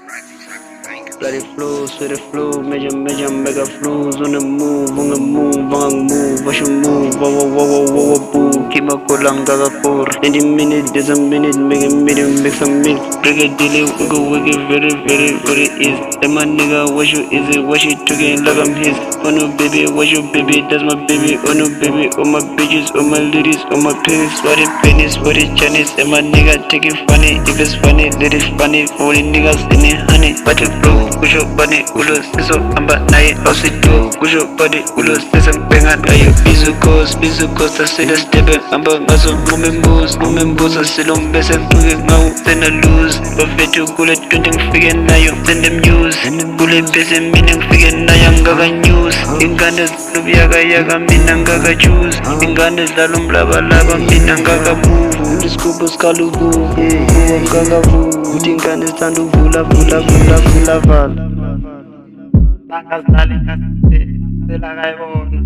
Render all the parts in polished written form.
Bloody flows with the flow, major mega flows on the move, watch you move, wow, boo, keep my cool long gaga core. In the minute, there's a minute, make a minute, make some minute, break a delay, go wicked, very easy. Then my nigga, watch you easy, watch you together like I'm his. Oh no, baby, watch you, baby, that's my baby. Oh no, baby, all my bitches, all my ladies, all my pennies, what it pennies, what it Chinese. And my nigga, take it funny, if it's funny, let it funny. All the niggas in it, honey, what it flow. Kusho body ulo siso amba naye osido kusho body ulo siso benga naye bizukos asida stebe amba ngazo mumembuza silombese mfuke ngau sena lose bafethu kule 20 ngifike nayo send news kule bese mina ngifike nayo ngaka news ingane zilubiyaka mina ngaka choose ingane zidlala umlabalaba mina ngaka move isikhubu sikalubu ngaka move uthi ingane zithanda uvula vala Bangazidlali ngasithi selakayibona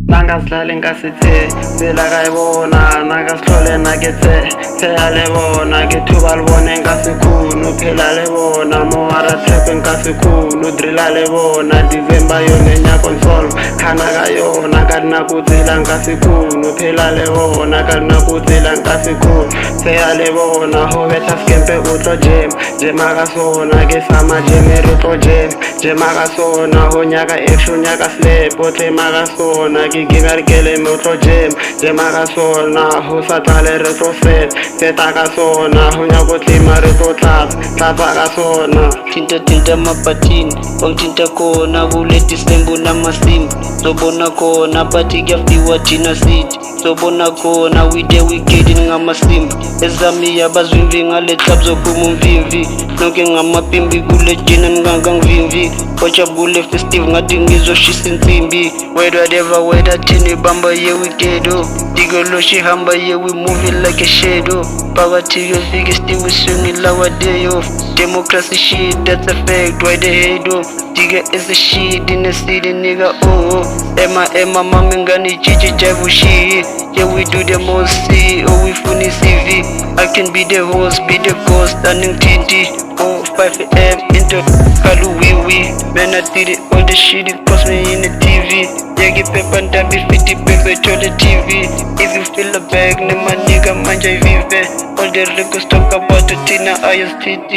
Bangazidlali ngasithi selakayibona nakasihlole nakethe seyalebona kethuba libone ngasikhulu phela lebona mowara trap ngasikhulu drilla lebona December yona nya console khana kayona kana kutsela ngasikhulu phela lebona kana kutsela ngasikhulu seyalebona ho betha skempe utlo jam akasona ke sama generatro jam akasona ho nyaka action nyaka slap otle makasona ke gimerkele motlo jam akasona ho satale retro set akasona ho nyako tlima retro tlap akasona tinta mapatini ontinta kona kule December namasimba sobona kona bathi kuyafdiwa thina city sobona kona we the wicked ngamasimba ezami yabazwimvi ngale club zophuma umvimvi nonke ngamapimbi kule jina ngangangvimvi wajabule festive ngathi ngizoshisa insimbi whether thini bamba ye wicked digoloshi hamba ye we move like a shadow poverty you think still we swinging our day off democracy shit that's a fact why the head off digga is the shit in the city nigga Emma mami ngani chichi javu shit yeah we do the most see we funny CV I can be the host be the ghost standing tinty 5 AM into Kaluwiwi man I did it all the shit it cost me in the TV yeah get paper and damn 50 bags I told the TV if you feel the bag name my nigga manja vive all the records talk about the Tina ISTT